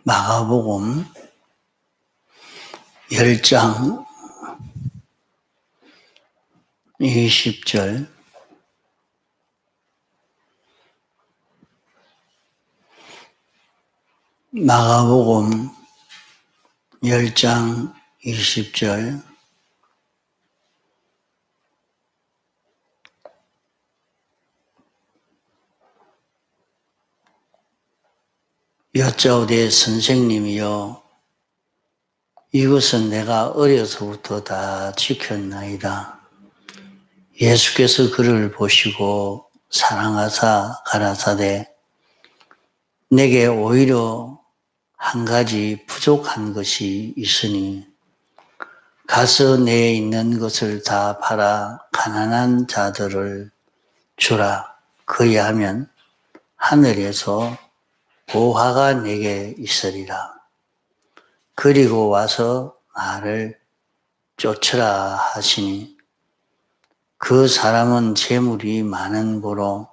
마가복음 10장 20절 마가복음 10장 20절 여짜오되 선생님이여 이것은 내가 어려서부터 다 지켰나이다. 예수께서 그를 보시고 사랑하사 가라사대 내게 오히려 한 가지 부족한 것이 있으니 가서 내에 있는 것을 다 팔아 가난한 자들을 주라. 그리하면 하늘에서 보화가 내게 있으리라. 그리고 와서 나를 쫓으라 하시니 그 사람은 재물이 많은 고로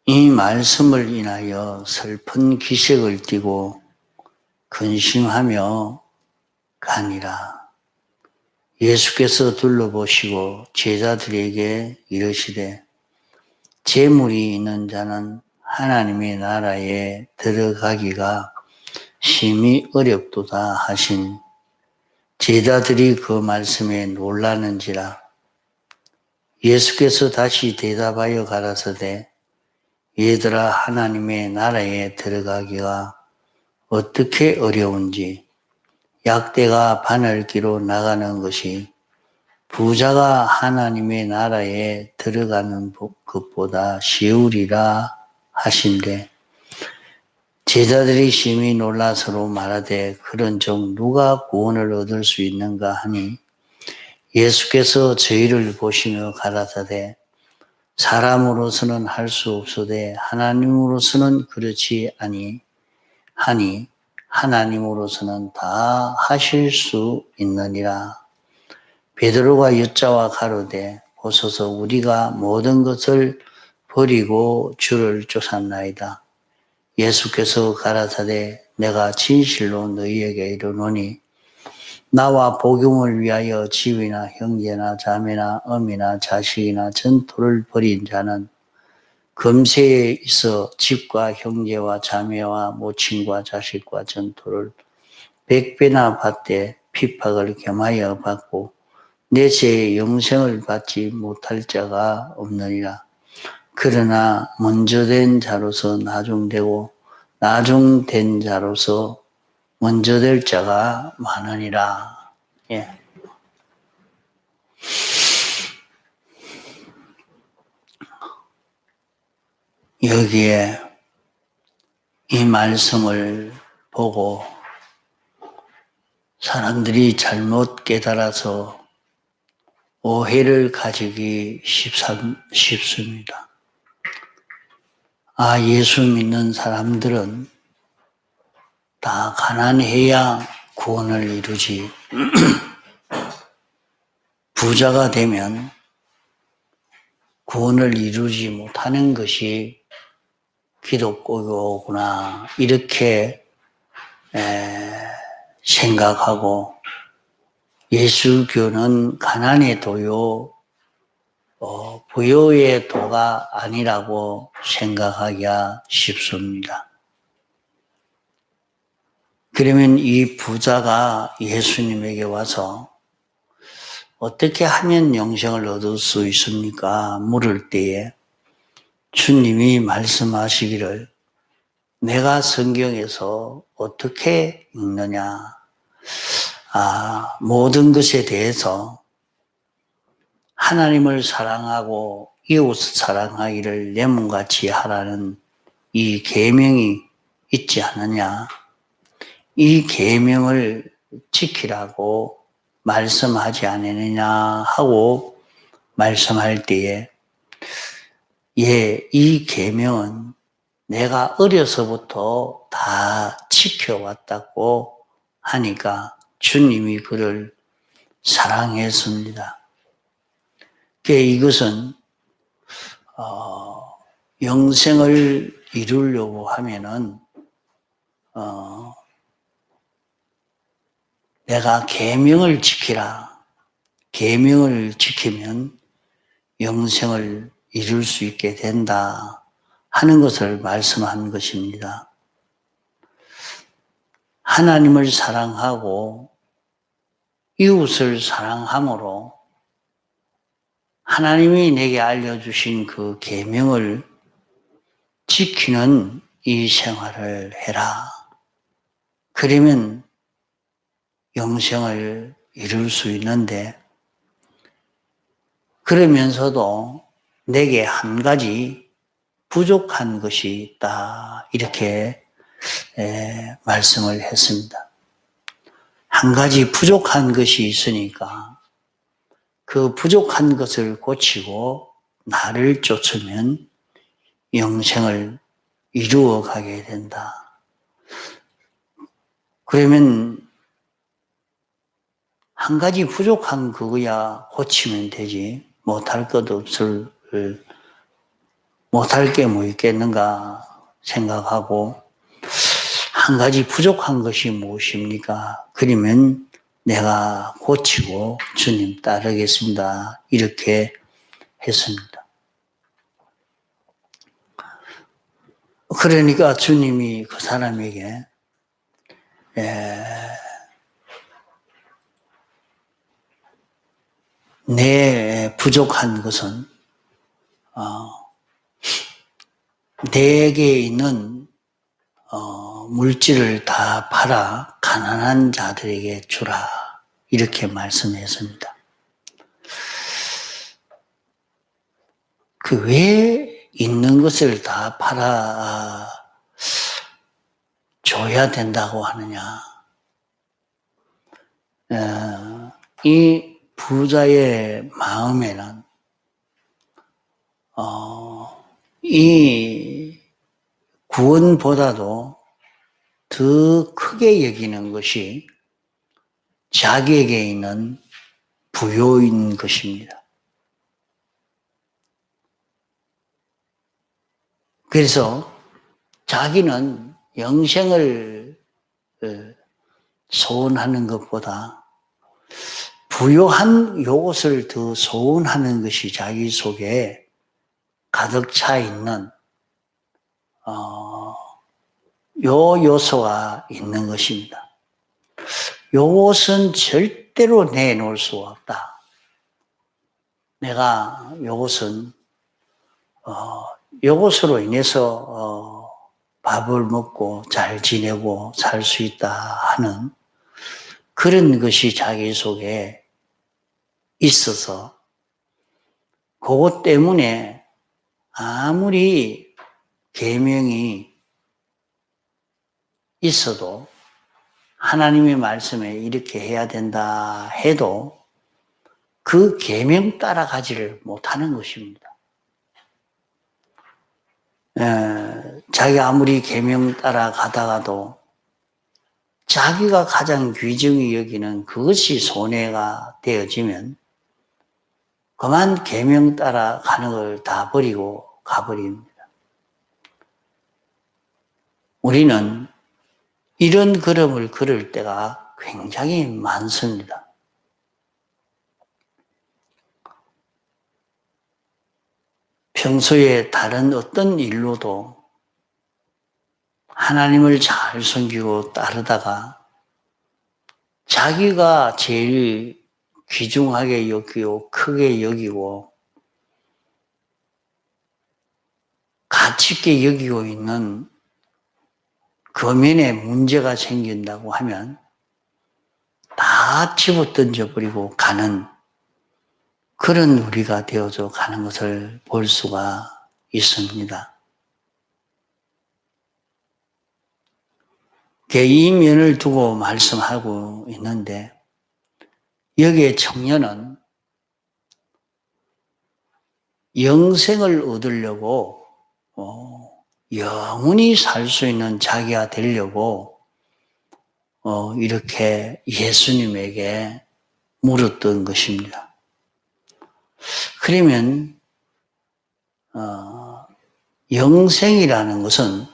이 말씀을 인하여 슬픈 기색을 띠고 근심하며 가니라. 예수께서 둘러보시고 제자들에게 이르시되 재물이 있는 자는 하나님의 나라에 들어가기가 심히 어렵도다 하신 제자들이 그 말씀에 놀라는지라. 예수께서 다시 대답하여 가라사대 얘들아 하나님의 나라에 들어가기가 어떻게 어려운지 약대가 바늘기로 나가는 것이 부자가 하나님의 나라에 들어가는 것보다 쉬우리라 하신대 제자들이 심히 놀라 서로 말하되 그런즉 누가 구원을 얻을 수 있는가 하니 예수께서 저희를 보시며 가라사대 사람으로서는 할 수 없으되 하나님으로서는 그렇지 아니하니 하나님으로서는 다 하실 수 있느니라. 베드로가 여짜와 가로되 보소서 우리가 모든 것을 버리고 주를 쫓았나이다. 예수께서 가라사대 내가 진실로 너희에게 이르노니 나와 복음을 위하여 집이나 형제나 자매나 어미나 자식이나 전토를 벌인 자는 금세에 있어 집과 형제와 자매와 모친과 자식과 전토를 100배나 받되 핍박을 겸하여 받고 내 죄의 영생을 받지 못할 자가 없느니라. 그러나 먼저 된 자로서 나중되고 나중된 자로서 먼저 될 자가 많으니라. 예. 여기에 이 말씀을 보고 사람들이 잘못 깨달아서 오해를 가지기 쉽습니다. 아, 예수 믿는 사람들은 다 가난해야 구원을 이루지. 부자가 되면 구원을 이루지 못하는 것이 기독교구나 이렇게 생각하고 예수교는 가난의 도요 부요의 도가 아니라고 생각하기가 쉽습니다. 그러면 이 부자가 예수님에게 와서 어떻게 하면 영생을 얻을 수 있습니까? 물을 때에 주님이 말씀하시기를 내가 성경에서 어떻게 읽느냐? 모든 것에 대해서 하나님을 사랑하고 이웃을 사랑하기를 내 몸같이 하라는 이 계명이 있지 않느냐? 이 계명을 지키라고 말씀하지 않느냐 하고 말씀할 때에 이 계명은 내가 어려서부터 다 지켜왔다고 하니까 주님이 그를 사랑했습니다. 이것은 영생을 이루려고 하면은 내가 계명을 지키라. 계명을 지키면 영생을 이룰 수 있게 된다 하는 것을 말씀한 것입니다. 하나님을 사랑하고 이웃을 사랑함으로 하나님이 내게 알려주신 그 계명을 지키는 이 생활을 해라. 그러면 영생을 이룰 수 있는데, 그러면서도 내게 한 가지 부족한 것이 있다. 이렇게 말씀을 했습니다. 한 가지 부족한 것이 있으니까 그 부족한 것을 고치고 나를 쫓으면 영생을 이루어 가게 된다. 그러면 한 가지 부족한 그거야 고치면 되지. 못할 게 뭐 있겠는가 생각하고, 한 가지 부족한 것이 무엇입니까? 그러면 내가 고치고 주님 따르겠습니다. 이렇게 했습니다. 그러니까 주님이 그 사람에게 내 부족한 것은 내게 있는 물질을 다 팔아 가난한 자들에게 주라. 이렇게 말씀했습니다. 그 왜 있는 것을 다 팔아 줘야 된다고 하느냐. 이 부자의 마음에는 이 구원보다도 더 크게 여기는 것이 자기에게 있는 부요인 것입니다. 그래서 자기는 영생을 소원하는 것보다 부요한 요것을 더 소원하는 것이 자기 속에 가득 차 있는 요 요소가 있는 것입니다. 요것은 절대로 내놓을 수 없다. 내가 요것은 요것으로 인해서 밥을 먹고 잘 지내고 살 수 있다 하는 그런 것이 자기 속에 있어서 그것 때문에 아무리 계명이 있어도 하나님의 말씀에 이렇게 해야 된다 해도 그 계명 따라가지를 못하는 것입니다. 자기가 아무리 계명 따라가다가도 자기가 가장 귀중히 여기는 그것이 손해가 되어지면 그만 계명 따라가는 걸 다 버리고 가버립니다. 우리는 이런 걸음을 걸을 때가 굉장히 많습니다. 평소에 다른 어떤 일로도 하나님을 잘 섬기고 따르다가 자기가 제일 귀중하게 여기고 크게 여기고 가치 있게 여기고 있는 거면에 문제가 생긴다고 하면 다 집어 던져버리고 가는 그런 우리가 되어져 가는 것을 볼 수가 있습니다. 이 면을 두고 말씀하고 있는데 여기에 청년은 영생을 얻으려고 영원히 살 수 있는 자기가 되려고 이렇게 예수님에게 물었던 것입니다. 그러면 영생이라는 것은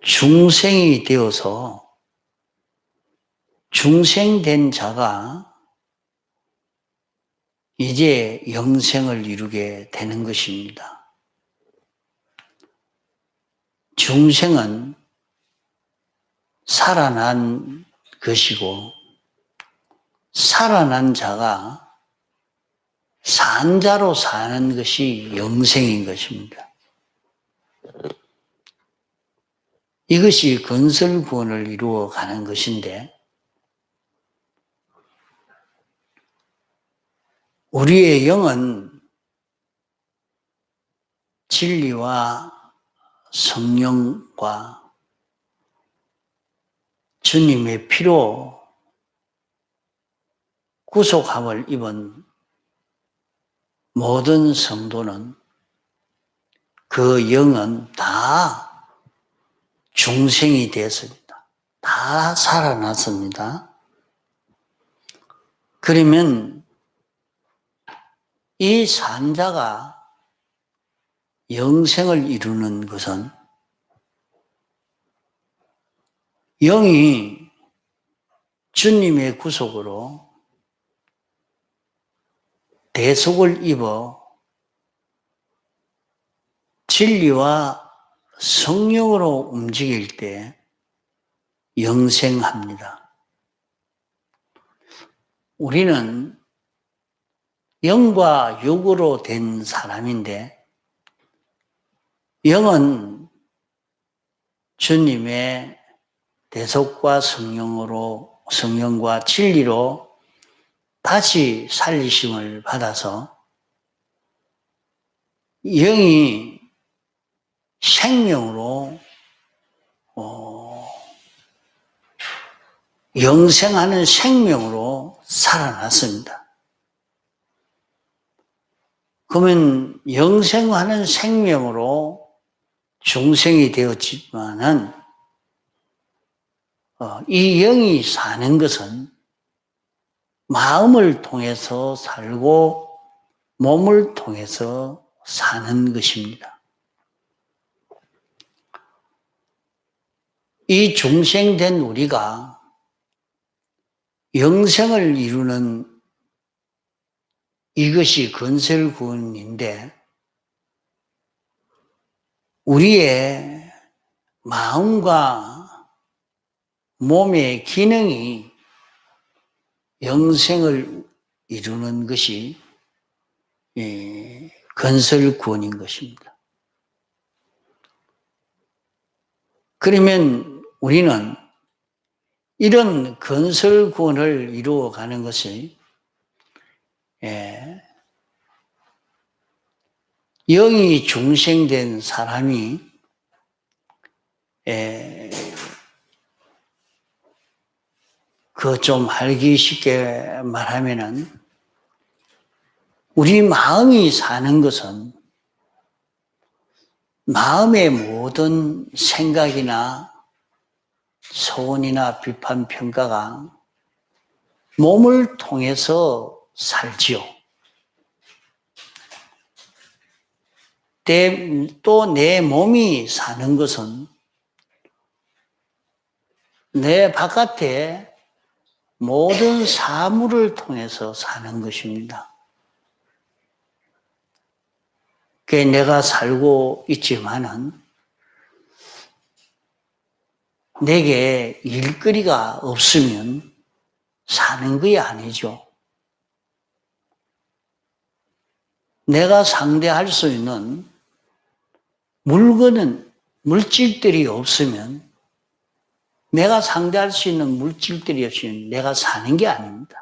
중생이 되어서 중생된 자가 이제 영생을 이루게 되는 것입니다. 중생은 살아난 것이고 살아난 자가 산자로 사는 것이 영생인 것입니다. 이것이 건설구원을 이루어가는 것인데 우리의 영은 진리와 성령과 주님의 피로 구속함을 입은 모든 성도는 그 영은 다 중생이 되었습니다. 다 살아났습니다. 그러면 이 산자가 영생을 이루는 것은 영이 주님의 구속으로 대속을 입어 진리와 성령으로 움직일 때 영생합니다. 우리는 영과 육으로 된 사람인데 영은 주님의 대속과 성령과 진리로 다시 살리심을 받아서 영이 생명으로 영생하는 생명으로 살아났습니다. 그러면 영생하는 생명으로 중생이 되었지만은 이 영이 사는 것은 마음을 통해서 살고 몸을 통해서 사는 것입니다. 이 중생된 우리가 영생을 이루는 이것이 건설구원인데 우리의 마음과 몸의 기능이 영생을 이루는 것이 건설구원인 것입니다. 그러면 우리는 이런 건설구원을 이루어가는 것이 영이 중생된 사람이 그 좀 알기 쉽게 말하면은 우리 마음이 사는 것은 마음의 모든 생각이나 소원이나 비판 평가가 몸을 통해서 살지요. 또 내 몸이 사는 것은 내 바깥에 모든 사물을 통해서 사는 것입니다. 내가 살고 있지만은 내게 일거리가 없으면 사는 것이 아니죠. 내가 상대할 수 있는 물질들이 없으면 내가 상대할 수 있는 물질들이 없으면 내가 사는 게 아닙니다.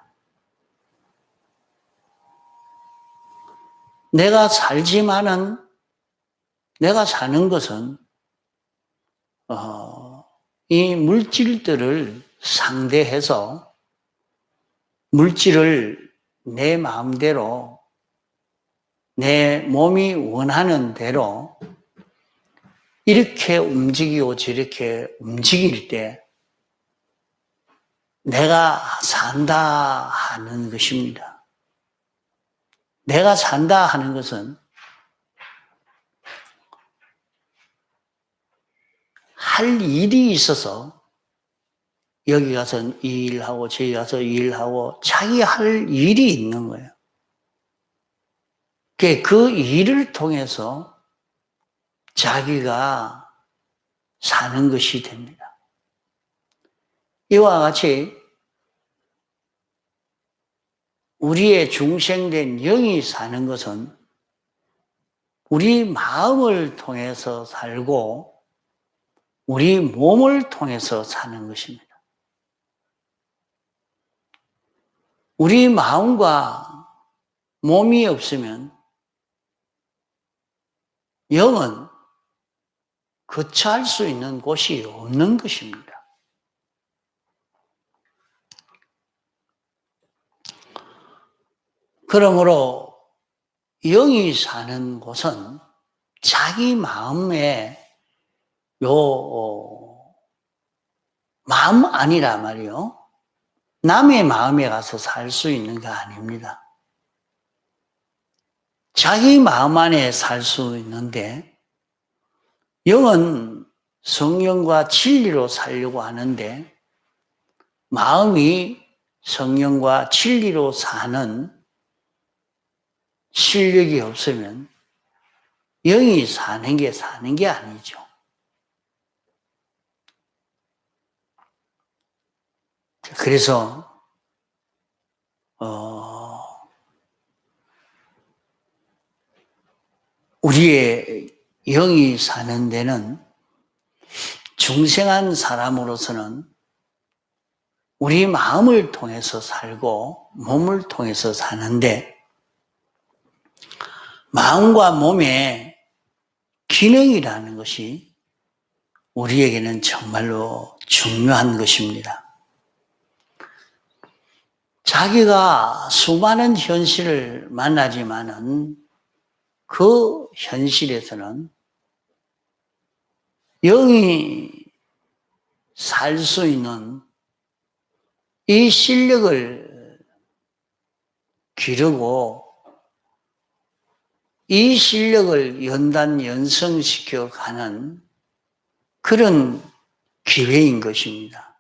내가 살지만은 내가 사는 것은 이 물질들을 상대해서 물질을 내 마음대로 내 몸이 원하는 대로 이렇게 움직이고 저렇게 움직일 때 내가 산다 하는 것입니다. 내가 산다 하는 것은 할 일이 있어서 여기 가서 이 일하고 저기 가서 이 일하고 자기 할 일이 있는 거예요. 그 일을 통해서 자기가 사는 것이 됩니다. 이와 같이 우리의 중생된 영이 사는 것은 우리 마음을 통해서 살고 우리 몸을 통해서 사는 것입니다. 우리 마음과 몸이 없으면 영은 거처할 수 있는 곳이 없는 것입니다. 그러므로 영이 사는 곳은 자기 마음에 마음 아니라 말이요. 남의 마음에 가서 살 수 있는 게 아닙니다. 자기 마음 안에 살 수 있는데 영은 성령과 진리로 살려고 하는데 마음이 성령과 진리로 사는 실력이 없으면 영이 사는 게 아니죠. 그래서 우리의 영이 사는 데는 중생한 사람으로서는 우리 마음을 통해서 살고 몸을 통해서 사는데 마음과 몸의 기능이라는 것이 우리에게는 정말로 중요한 것입니다. 자기가 수많은 현실을 만나지만은 그 현실에서는 영이 살 수 있는 이 실력을 기르고 이 실력을 연단연성시켜 가는 그런 기회인 것입니다.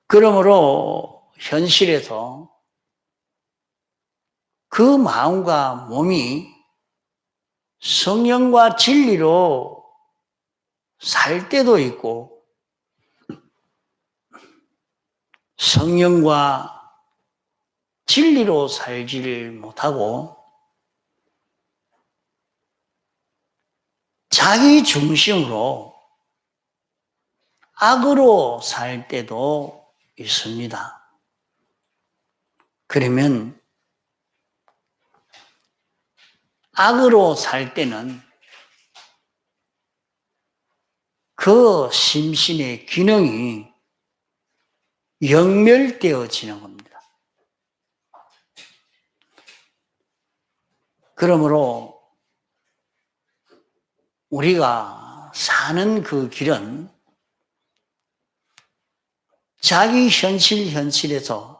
그러므로 현실에서 그 마음과 몸이 성령과 진리로 살 때도 있고 성령과 진리로 살지를 못하고 자기 중심으로 악으로 살 때도 있습니다. 그러면 악으로 살 때는 그 심신의 기능이 영멸되어지는 겁니다. 그러므로 우리가 사는 그 길은 자기 현실에서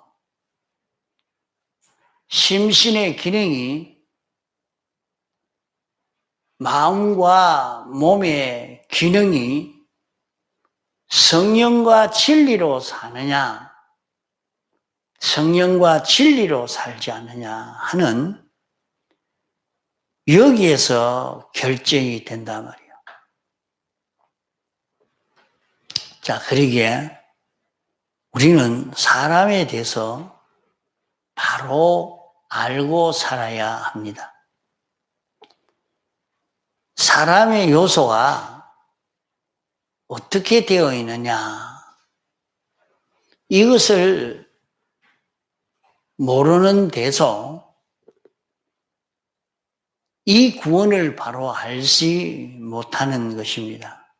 심신의 기능이 마음과 몸의 기능이 성령과 진리로 사느냐, 성령과 진리로 살지 않느냐 하는 여기에서 결정이 된단 말이에요. 자, 그러기에 우리는 사람에 대해서 바로 알고 살아야 합니다. 사람의 요소가 어떻게 되어 있느냐, 이것을 모르는 데서 이 구원을 바로 알지 못하는 것입니다.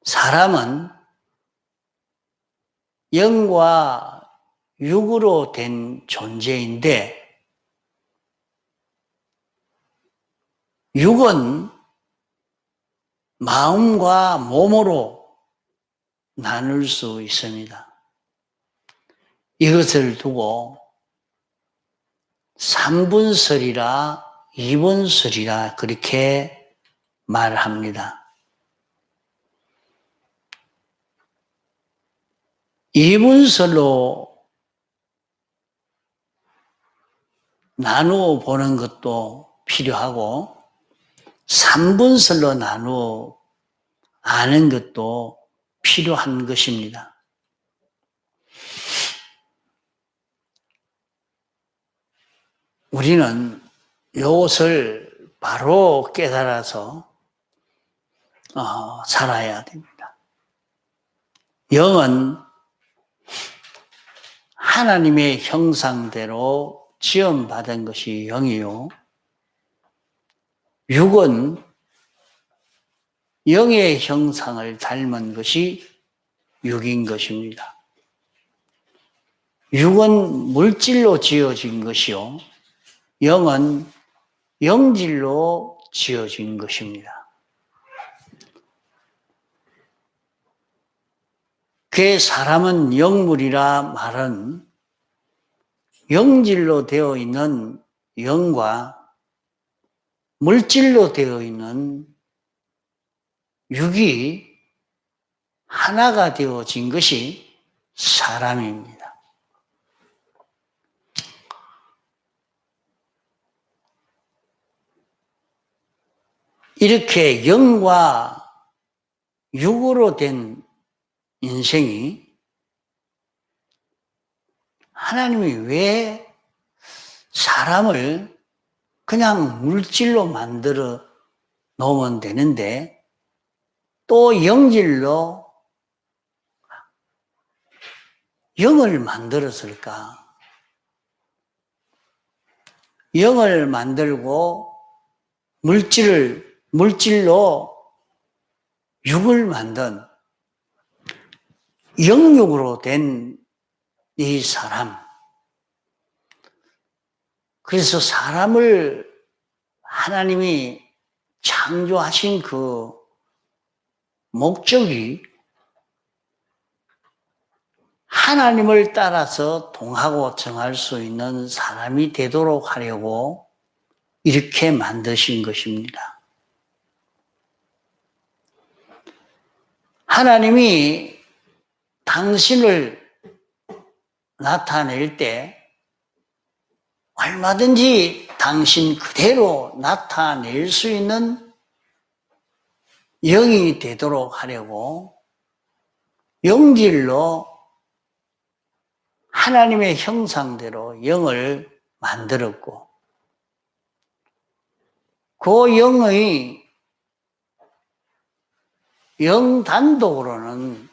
사람은 영과 육으로 된 존재인데 육은 마음과 몸으로 나눌 수 있습니다. 이것을 두고 3분설이라 2분설이라 그렇게 말합니다. 2분설로 나누어 보는 것도 필요하고 3분설로 나누어 아는 것도 필요한 것입니다. 우리는 이것을 바로 깨달아서 살아야 됩니다. 영은 하나님의 형상대로 지음받은 것이 영이요, 육은 영의 형상을 닮은 것이 육인 것입니다. 육은 물질로 지어진 것이요, 영은 영질로 지어진 것입니다. 그 사람은 영물이라 말은 영질로 되어 있는 영과 물질로 되어 있는 육이 하나가 되어진 것이 사람입니다. 이렇게 영과 육으로 된 인생이 하나님이 왜 사람을 그냥 물질로 만들어 놓으면 되는데 또 영질로 영을 만들었을까? 영을 만들고 물질로 육을 만든 영육으로 된 이 사람. 그래서 사람을 하나님이 창조하신 그 목적이 하나님을 따라서 통하고 정할 수 있는 사람이 되도록 하려고 이렇게 만드신 것입니다. 하나님이 당신을 나타낼 때 얼마든지 당신 그대로 나타낼 수 있는 영이 되도록 하려고 영질로 하나님의 형상대로 영을 만들었고 그 영의 영 단독으로는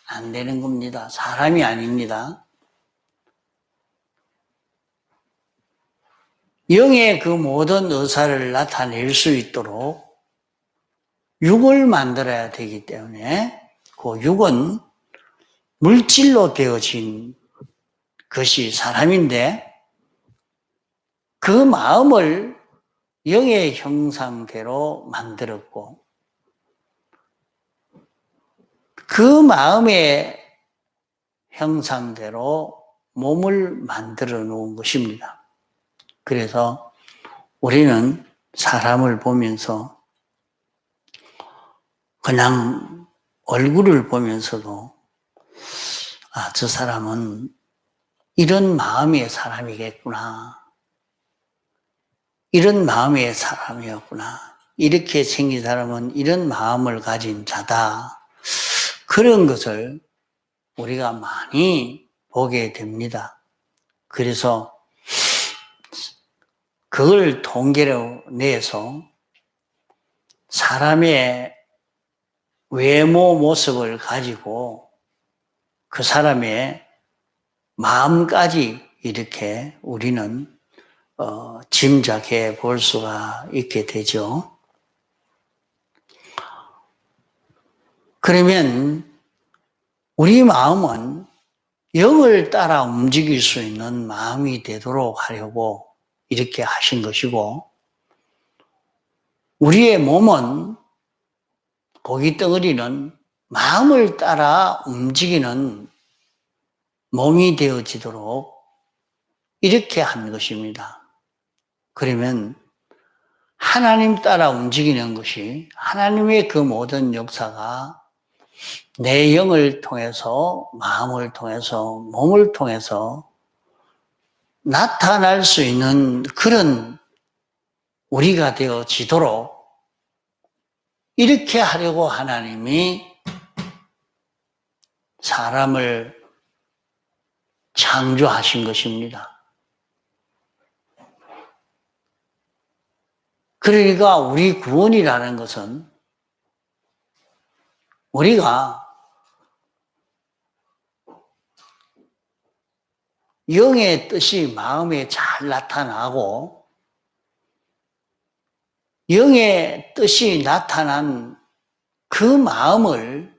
안 되는 겁니다. 사람이 아닙니다. 영의 그 모든 의사를 나타낼 수 있도록 육을 만들어야 되기 때문에 그 육은 물질로 되어진 것이 사람인데 그 마음을 영의 형상대로 만들었고 그 마음의 형상대로 몸을 만들어 놓은 것입니다. 그래서 우리는 사람을 보면서 그냥 얼굴을 보면서도 저 사람은 이런 마음의 사람이겠구나. 이런 마음의 사람이었구나. 이렇게 생긴 사람은 이런 마음을 가진 자다. 그런 것을 우리가 많이 보게 됩니다. 그래서 그걸 통계로 내서 사람의 외모 모습을 가지고 그 사람의 마음까지 이렇게 우리는 짐작해 볼 수가 있게 되죠. 그러면 우리 마음은 영을 따라 움직일 수 있는 마음이 되도록 하려고 이렇게 하신 것이고 우리의 몸은 고기 덩어리는 마음을 따라 움직이는 몸이 되어지도록 이렇게 한 것입니다. 그러면 하나님 따라 움직이는 것이 하나님의 그 모든 역사가 내 영을 통해서, 마음을 통해서, 몸을 통해서 나타날 수 있는 그런 우리가 되어지도록 이렇게 하려고 하나님이 사람을 창조하신 것입니다. 그러니까 우리 구원이라는 것은 우리가 영의 뜻이 마음에 잘 나타나고 영의 뜻이 나타난 그 마음을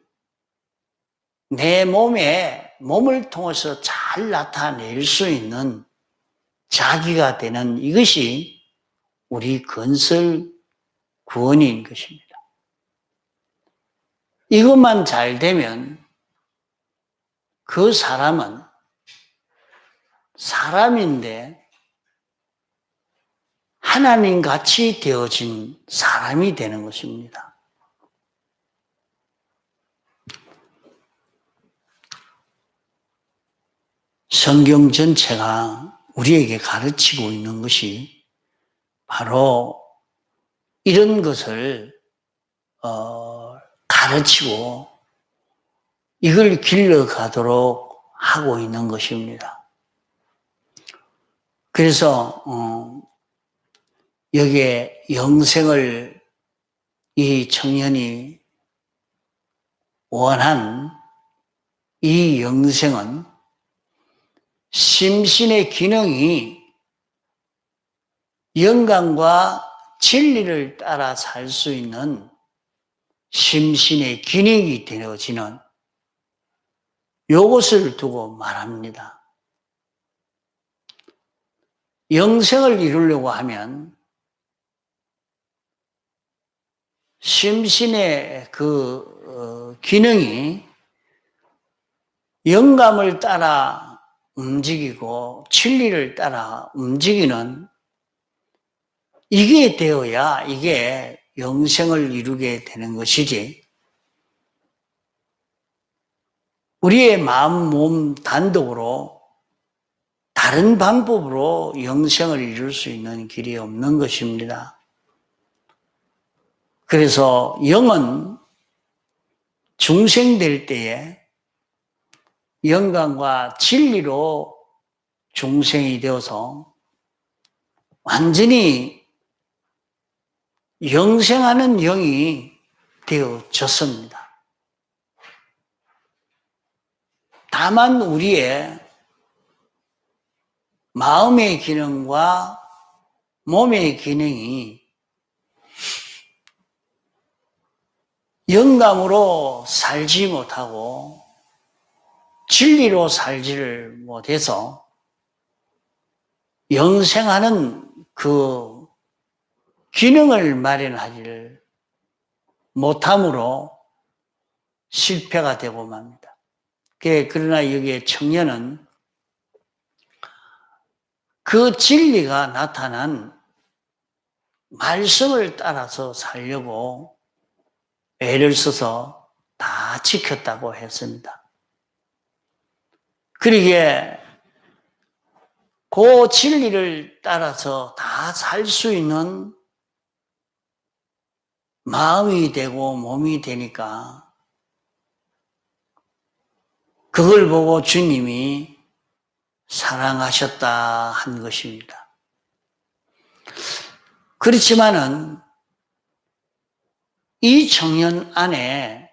내 몸을 통해서 잘 나타낼 수 있는 자기가 되는 이것이 우리 건설 구원인 것입니다. 이것만 잘 되면 그 사람은 사람인데 하나님 같이 되어진 사람이 되는 것입니다. 성경 전체가 우리에게 가르치고 있는 것이 바로 이런 것을 가르치고 이걸 길러가도록 하고 있는 것입니다. 그래서 여기에 영생을 이 청년이 원한 이 영생은 심신의 기능이 영광과 진리를 따라 살 수 있는 심신의 기능이 되어지는 이것을 두고 말합니다. 영생을 이루려고 하면 심신의 그 기능이 영감을 따라 움직이고 진리를 따라 움직이는 이게 되어야 이게 영생을 이루게 되는 것이지 우리의 마음, 몸 단독으로 다른 방법으로 영생을 이룰 수 있는 길이 없는 것입니다. 그래서 영은 중생될 때에 영광과 진리로 중생이 되어서 완전히 영생하는 영이 되어졌습니다. 다만 우리의 마음의 기능과 몸의 기능이 영감으로 살지 못하고 진리로 살지를 못해서 영생하는 그 기능을 마련하지를 못함으로 실패가 되고 맙니다. 그러나 여기에 청년은 그 진리가 나타난 말씀을 따라서 살려고 애를 써서 다 지켰다고 했습니다. 그러기에 그 진리를 따라서 다 살 수 있는 마음이 되고 몸이 되니까 그걸 보고 주님이 사랑하셨다 한 것입니다. 그렇지만은 이 청년 안에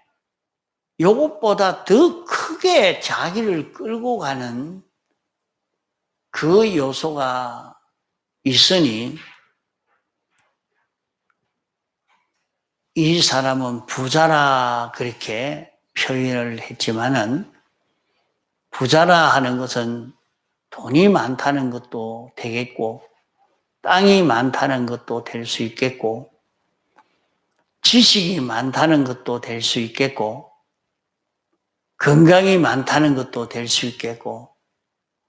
이것보다 더 크게 자기를 끌고 가는 그 요소가 있으니 이 사람은 부자라 그렇게 표현을 했지만은 부자라 하는 것은 돈이 많다는 것도 되겠고 땅이 많다는 것도 될 수 있겠고 지식이 많다는 것도 될 수 있겠고 건강이 많다는 것도 될 수 있겠고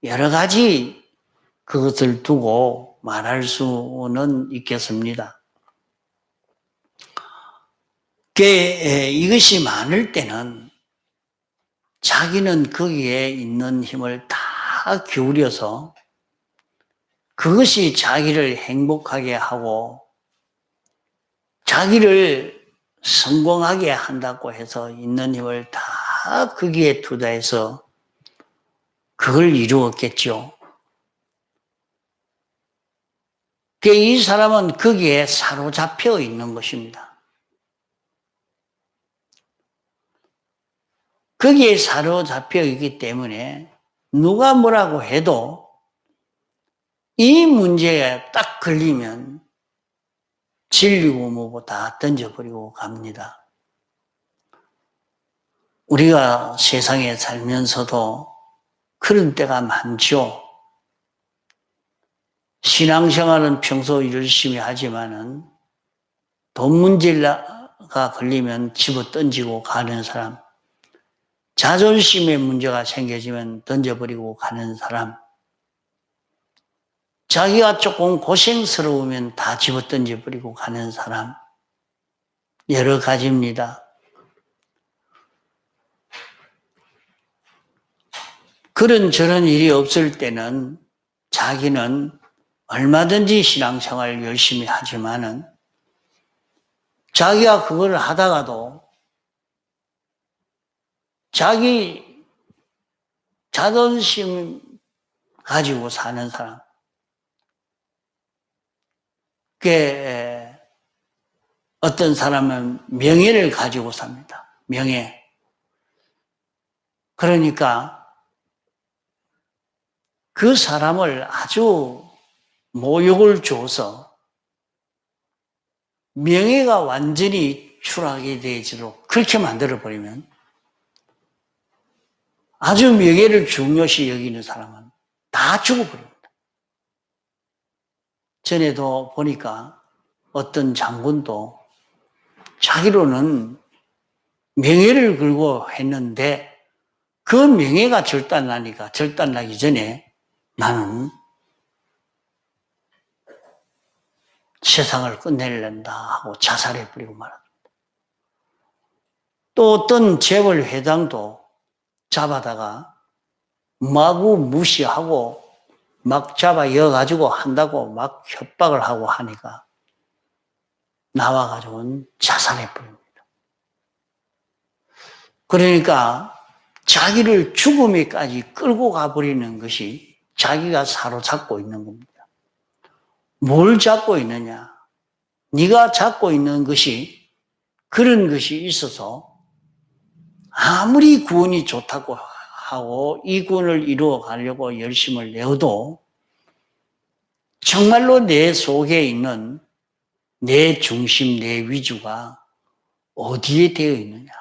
여러 가지 그것을 두고 말할 수는 있겠습니다. 이것이 많을 때는 자기는 거기에 있는 힘을 다 기울여서 그것이 자기를 행복하게 하고 자기를 성공하게 한다고 해서 있는 힘을 다 거기에 투자해서 그걸 이루었겠죠. 이 사람은 거기에 사로잡혀 있는 것입니다. 거기에 사로잡혀 있기 때문에 누가 뭐라고 해도 이 문제에 딱 걸리면 질리고 뭐고 다 던져버리고 갑니다. 우리가 세상에 살면서도 그런 때가 많죠. 신앙생활은 평소 열심히 하지만은 돈 문제가 걸리면 집어 던지고 가는 사람, 자존심에 문제가 생겨지면 던져버리고 가는 사람, 자기가 조금 고생스러우면 다 집어 던져버리고 가는 사람, 여러 가지입니다. 그런 저런 일이 없을 때는 자기는 얼마든지 신앙생활을 열심히 하지만은 자기가 그걸 하다가도 자기 자존심 가지고 사는 사람, 그게 어떤 사람은 명예를 가지고 삽니다. 명예. 그러니까 그 사람을 아주 모욕을 줘서 명예가 완전히 추락이 되도록 그렇게 만들어버리면 아주 명예를 중요시 여기는 사람은 다 죽어버립니다. 전에도 보니까 어떤 장군도 자기로는 명예를 걸고 했는데 그 명예가 절단나기 전에 나는 세상을 끝내려다 하고 자살해버리고 말합니다. 또 어떤 재벌 회장도 잡아다가 마구 무시하고 막 잡아 이어가지고 한다고 막 협박을 하고 하니까 나와가지고는 자살해버립니다. 그러니까 자기를 죽음에까지 끌고 가버리는 것이 자기가 사로잡고 있는 겁니다. 뭘 잡고 있느냐? 네가 잡고 있는 것이 그런 것이 있어서 아무리 구원이 좋다고 하고 이 구원을 이루어 가려고 열심을 내어도 정말로 내 속에 있는 내 중심, 내 위주가 어디에 되어 있느냐.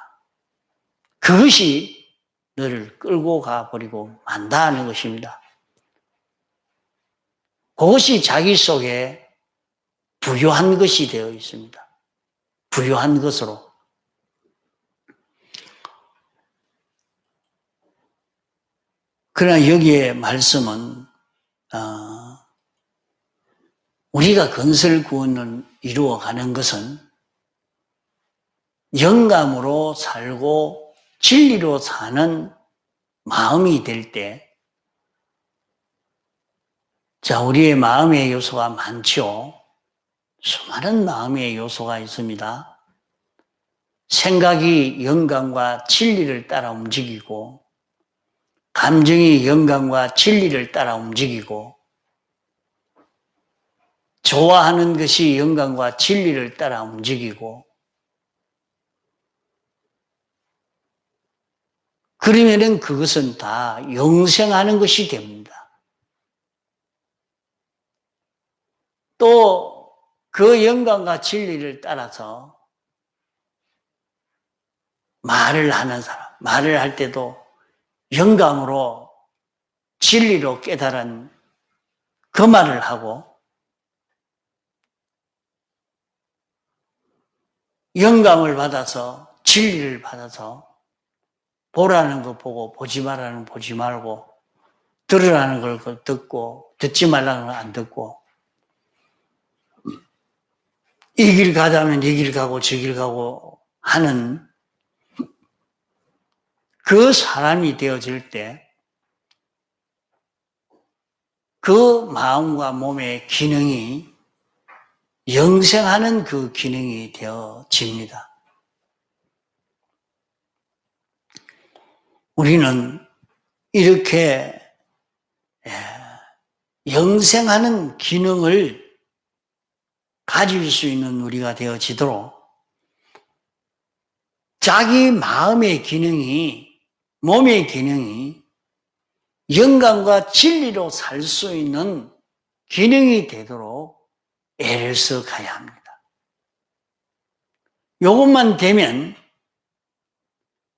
그것이 너를 끌고 가버리고 만다는 것입니다. 그것이 자기 속에 부요한 것이 되어 있습니다. 부요한 것으로. 그러나 여기에 말씀은 우리가 건설 구원을 이루어가는 것은 영감으로 살고 진리로 사는 마음이 될 때, 자, 우리의 마음의 요소가 많죠. 수많은 마음의 요소가 있습니다. 생각이 영감과 진리를 따라 움직이고, 감정이 영감과 진리를 따라 움직이고, 좋아하는 것이 영감과 진리를 따라 움직이고, 그러면은 그것은 다 영생하는 것이 됩니다. 또 그 영감과 진리를 따라서 말을 하는 사람, 말을 할 때도 영감으로 진리로 깨달은 그 말을 하고, 영감을 받아서 진리를 받아서 보라는 거 보고 보지 말라는 거 보지 말고, 들으라는 걸 듣고 듣지 말라는 걸 안 듣고, 이 길 가자면 이 길 가고 저 길 가고 하는 그 사람이 되어질 때 그 마음과 몸의 기능이 영생하는 그 기능이 되어집니다. 우리는 이렇게 영생하는 기능을 가질 수 있는 우리가 되어지도록 자기 마음의 기능이, 몸의 기능이 영감과 진리로 살 수 있는 기능이 되도록 애를 써 가야 합니다. 이것만 되면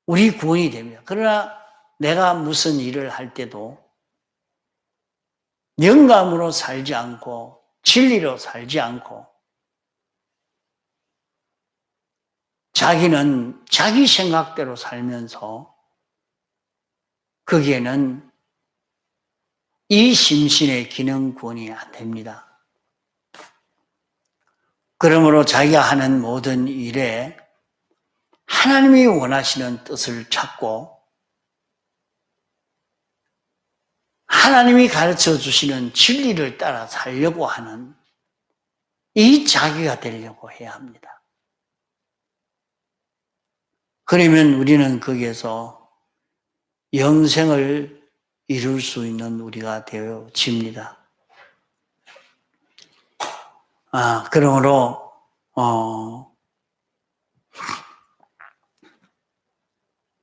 우리 구원이 됩니다. 그러나 내가 무슨 일을 할 때도 영감으로 살지 않고 진리로 살지 않고 자기는 자기 생각대로 살면서 거기에는 이 심신의 기능 구원이 안 됩니다. 그러므로 자기가 하는 모든 일에 하나님이 원하시는 뜻을 찾고 하나님이 가르쳐 주시는 진리를 따라 살려고 하는 이 자기가 되려고 해야 합니다. 그러면 우리는 거기에서 영생을 이룰 수 있는 우리가 되어집니다. 그러므로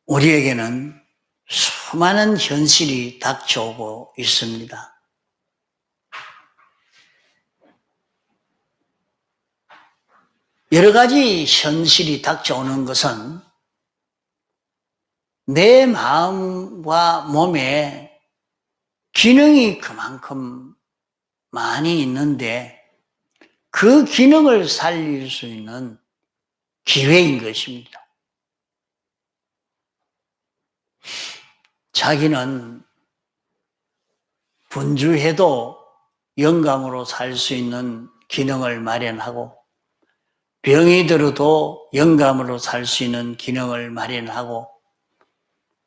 우리에게는 수많은 현실이 닥쳐오고 있습니다. 여러 가지 현실이 닥쳐오는 것은 내 마음과 몸에 기능이 그만큼 많이 있는데 그 기능을 살릴 수 있는 기회인 것입니다. 자기는 분주해도 영감으로 살 수 있는 기능을 마련하고 병이 들어도 영감으로 살 수 있는 기능을 마련하고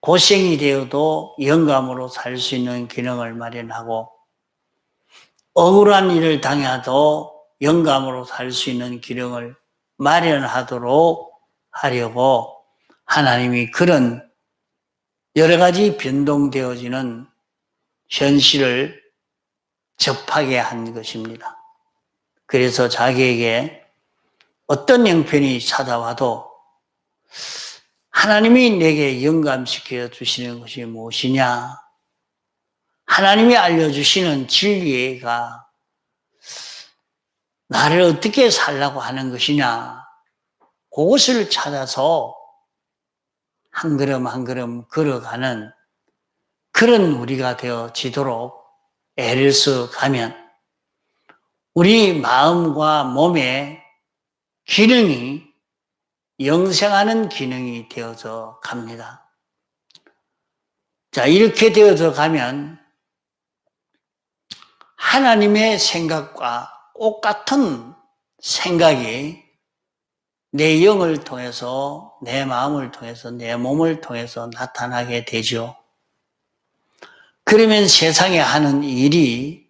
고생이 되어도 영감으로 살 수 있는 기능을 마련하고 억울한 일을 당해도 영감으로 살 수 있는 기능을 마련하도록 하려고 하나님이 그런 여러 가지 변동되어지는 현실을 접하게 한 것입니다. 그래서 자기에게 어떤 형편이 찾아와도 하나님이 내게 영감시켜 주시는 것이 무엇이냐? 하나님이 알려주시는 진리가 나를 어떻게 살라고 하는 것이냐? 그것을 찾아서 한 걸음 한 걸음 걸어가는 그런 우리가 되어지도록 애를 써 가면 우리 마음과 몸의 기능이 영생하는 기능이 되어져 갑니다. 자, 이렇게 되어져 가면 하나님의 생각과 똑같은 생각이 내 영을 통해서, 내 마음을 통해서, 내 몸을 통해서 나타나게 되죠. 그러면 세상에 하는 일이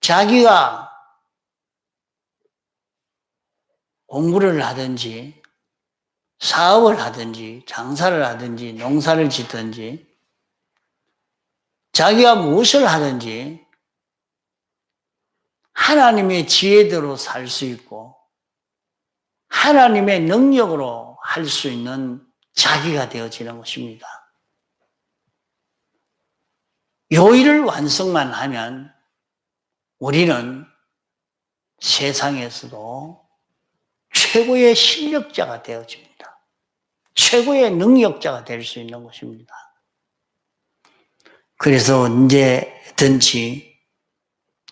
자기가 공부를 하든지 사업을 하든지 장사를 하든지 농사를 짓든지 자기가 무엇을 하든지 하나님의 지혜대로 살 수 있고 하나님의 능력으로 할 수 있는 자기가 되어지는 것입니다. 요 일을 완성만 하면 우리는 세상에서도 최고의 실력자가 되어집니다. 최고의 능력자가 될 수 있는 것입니다. 그래서 언제든지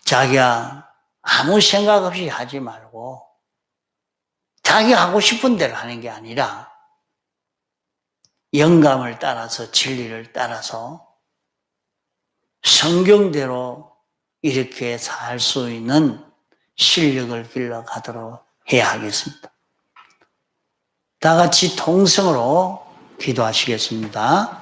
자기가 아무 생각 없이 하지 말고 자기 하고 싶은 대로 하는 게 아니라 영감을 따라서 진리를 따라서 성경대로 이렇게 살 수 있는 실력을 길러가도록 해야 하겠습니다. 다 같이 통성으로 기도하시겠습니다.